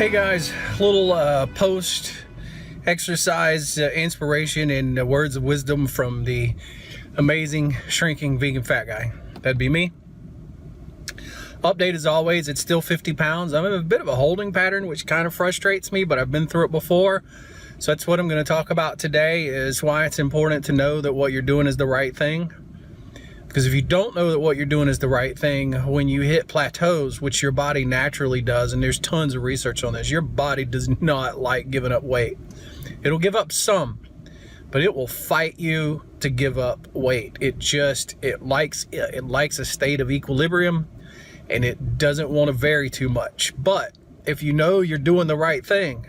Hey guys, little post exercise inspiration and words of wisdom from the amazing shrinking vegan fat guy. That'd be me. Update as always, it's still 50 pounds. I'm in a bit of a holding pattern, which kind of frustrates me, but I've been through it before. So that's what I'm going to talk about today, is why it's important to know that what you're doing is the right thing. Because if you don't know that what you're doing is the right thing, when you hit plateaus, which your body naturally does, and there's tons of research on this, your body does not like giving up weight. It'll give up some, but it will fight you to give up weight. It likes a state of equilibrium, and it doesn't want to vary too much. But if you know you're doing the right thing,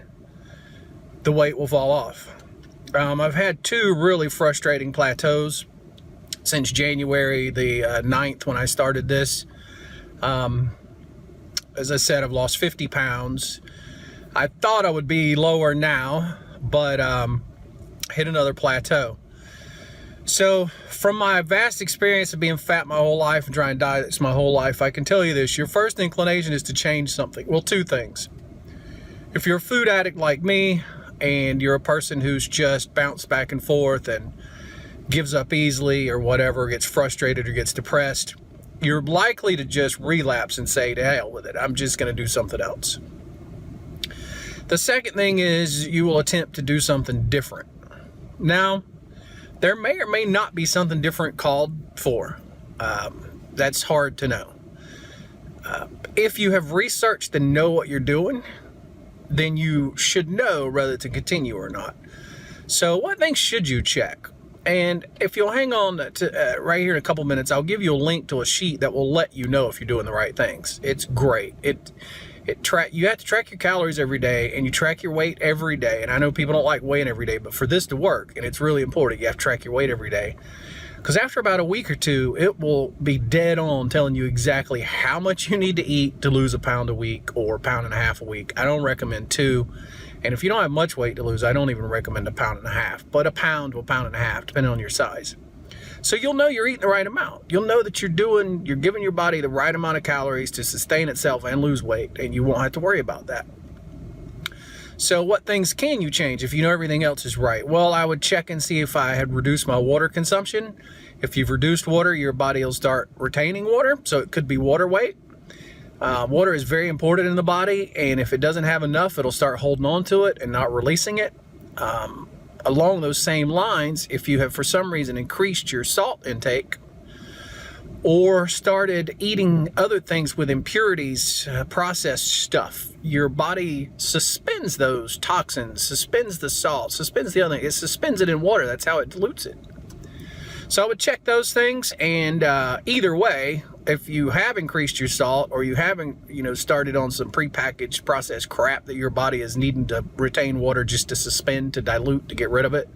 the weight will fall off. I've had two really frustrating plateaus since January the 9th when I started this. As I said, I've lost 50 pounds. I thought I would be lower now, but hit another plateau. So from my vast experience of being fat my whole life and trying diets my whole life, I can tell you this: your first inclination is to change something. Well, two things. If you're a food addict like me and you're a person who's just bounced back and forth and gives up easily or whatever, gets frustrated or gets depressed, you're likely to just relapse and say, to hell with it, I'm just going to do something else. The second thing is you will attempt to do something different. Now, there may or may not be something different called for. That's hard to know. If you have researched and know what you're doing, then you should know whether to continue or not. So what things should you check? And if you'll hang on to right here in a couple minutes, I'll give you a link to a sheet that will let you know if you're doing the right things. It's great. You have to track your calories every day, and you track your weight every day. And I know people don't like weighing every day, but for this to work, and it's really important, you have to track your weight every day. Because after about a week or two, it will be dead on telling you exactly how much you need to eat to lose a pound a week or 1.5 pounds a week. I don't recommend 2. And if you don't have much weight to lose, I don't even recommend 1.5 pounds, but 1 pound to 1.5 pounds, depending on your size. So you'll know you're eating the right amount. You'll know that you're giving your body the right amount of calories to sustain itself and lose weight, and you won't have to worry about that. So what things can you change if you know everything else is right? Well, I would check and see if I had reduced my water consumption. If you've reduced water, your body will start retaining water, so it could be water weight. Water is very important in the body, and if it doesn't have enough, it'll start holding on to it and not releasing it. Along those same lines, if you have for some reason increased your salt intake or started eating other things with impurities, processed stuff, your body suspends those toxins, suspends the salt, suspends the other thing. It suspends it in water. That's how it dilutes it. So I would check those things, and either way, if you have increased your salt or you haven't, started on some prepackaged processed crap that your body is needing to retain water just to suspend, to dilute, to get rid of it.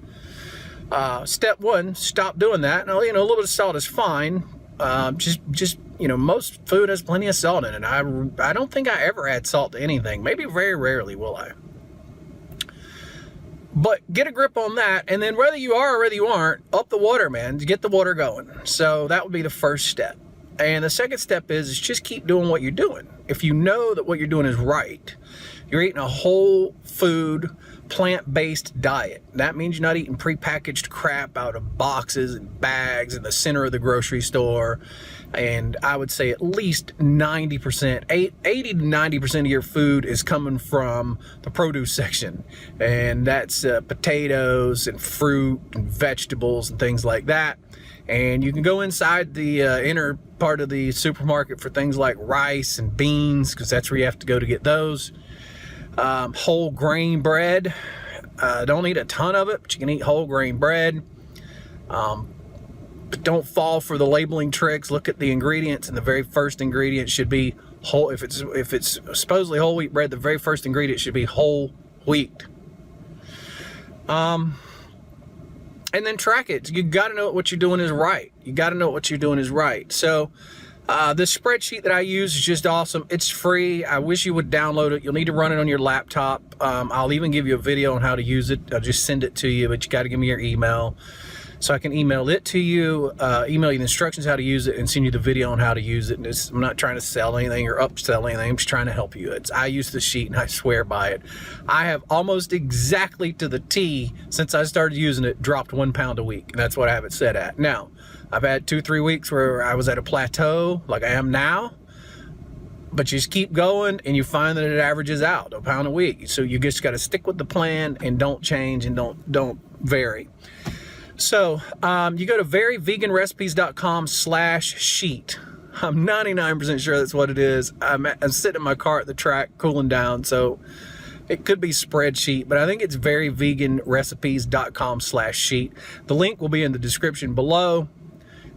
Step one, stop doing that. Now, a little bit of salt is fine. Most food has plenty of salt in it. I don't think I ever add salt to anything. Maybe very rarely will I. But get a grip on that, and then whether you are or whether you aren't, up the water, man. Get the water going. So that would be the first step. And the second step is just keep doing what you're doing. If you know that what you're doing is right, you're eating a whole food, plant-based diet. That means you're not eating prepackaged crap out of boxes and bags in the center of the grocery store. And I would say at least 90%, 80 to 90% of your food is coming from the produce section. And that's potatoes and fruit and vegetables and things like that. And you can go inside the inner part of the supermarket for things like rice and beans, because that's where you have to go to get those. Whole grain bread. Don't eat a ton of it, but you can eat whole grain bread. But don't fall for the labeling tricks. Look at the ingredients, and the very first ingredient should be whole. If it's supposedly whole wheat bread, the very first ingredient should be whole wheat. And then track it. You got to know what you're doing is right. You got to know what you're doing is right. So this spreadsheet that I use is just awesome. It's free. I wish you would download it. You'll need to run it on your laptop. I'll even give you a video on how to use it. I'll just send it to you, but you got to give me your email. so I can email it to you, email you the instructions how to use it, and send you the video on how to use it. And I'm not trying to sell anything or upsell anything. I'm just trying to help you. I use the sheet and I swear by it. I have almost exactly to the T, since I started using it, dropped 1 pound a week. And that's what I have it set at. Now, I've had 2-3 weeks where I was at a plateau like I am now, but you just keep going and you find that it averages out 1 pound a week. So you just got to stick with the plan and don't change and don't vary. So you go to veryveganrecipes.com/sheet. I'm 99% sure that's what it is. I'm sitting in my car at the track cooling down, so it could be spreadsheet, but I think it's veryveganrecipes.com/sheet. The link will be in the description below,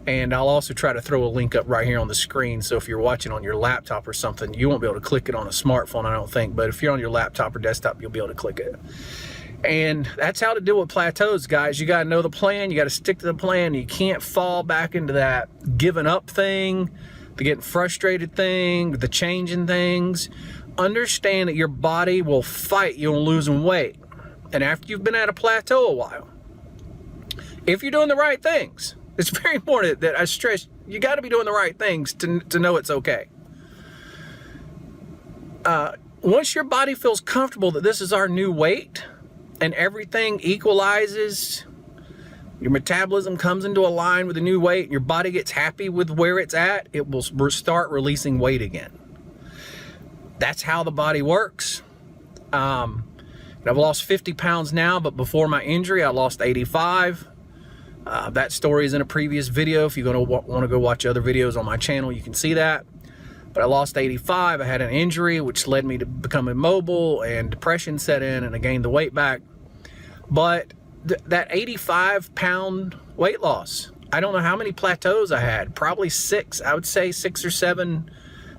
and I'll also try to throw a link up right here on the screen. So if you're watching on your laptop or something, you won't be able to click it on a smartphone, I don't think, but if you're on your laptop or desktop, you'll be able to click it. And that's how to deal with plateaus, guys. You got to know the plan. You got to stick to the plan. You can't fall back into that giving up thing, the getting frustrated thing, the changing things. Understand that your body will fight you on losing weight. And after you've been at a plateau a while, if you're doing the right things, it's very important that I stress, you got to be doing the right things to know it's okay. Once your body feels comfortable that this is our new weight, and everything equalizes, your metabolism comes into a line with the new weight, and your body gets happy with where it's at, it will start releasing weight again. That's how the body works. And I've lost 50 pounds now, but before my injury, I lost 85. That story is in a previous video. If you're going to want to go watch other videos on my channel, you can see that. But I lost 85. I had an injury, which led me to become immobile, and depression set in, and I gained the weight back. But that 85-pound weight loss, I don't know how many plateaus I had. Probably 6. I would say 6 or 7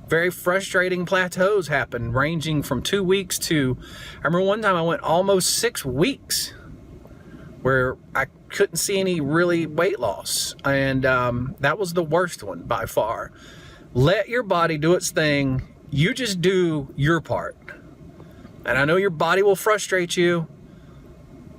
very frustrating plateaus happened, ranging from 2 weeks to, I remember one time I went almost 6 weeks where I couldn't see any really weight loss. And that was the worst one by far. Let your body do its thing. You just do your part. And I know your body will frustrate you,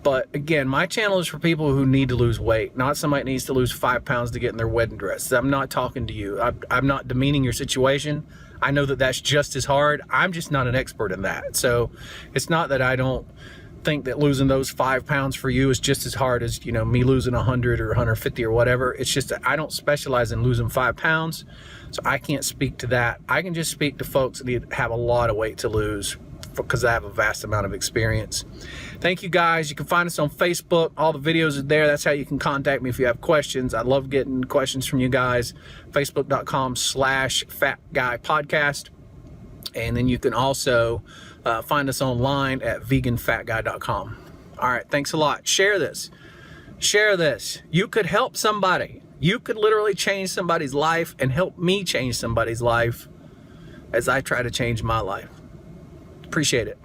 but again, my channel is for people who need to lose weight, not somebody needs to lose 5 pounds to get in their wedding dress. I'm not talking to you. I'm not demeaning your situation. I know that that's just as hard. I'm just not an expert in that. So it's not that I don't think that losing those 5 pounds for you is just as hard as, you know, me losing 100 or 150 or whatever. It's just that I don't specialize in losing 5 pounds, so I can't speak to that. I can just speak to folks that have a lot of weight to lose, because I have a vast amount of experience. Thank you, guys. You can find us on Facebook. All the videos are there. That's how you can contact me if you have questions. I love getting questions from you guys. Facebook.com/fatguypodcast. And then you can also find us online at veganfatguy.com. All right, thanks a lot. Share this. Share this. You could help somebody. You could literally change somebody's life and help me change somebody's life as I try to change my life. Appreciate it.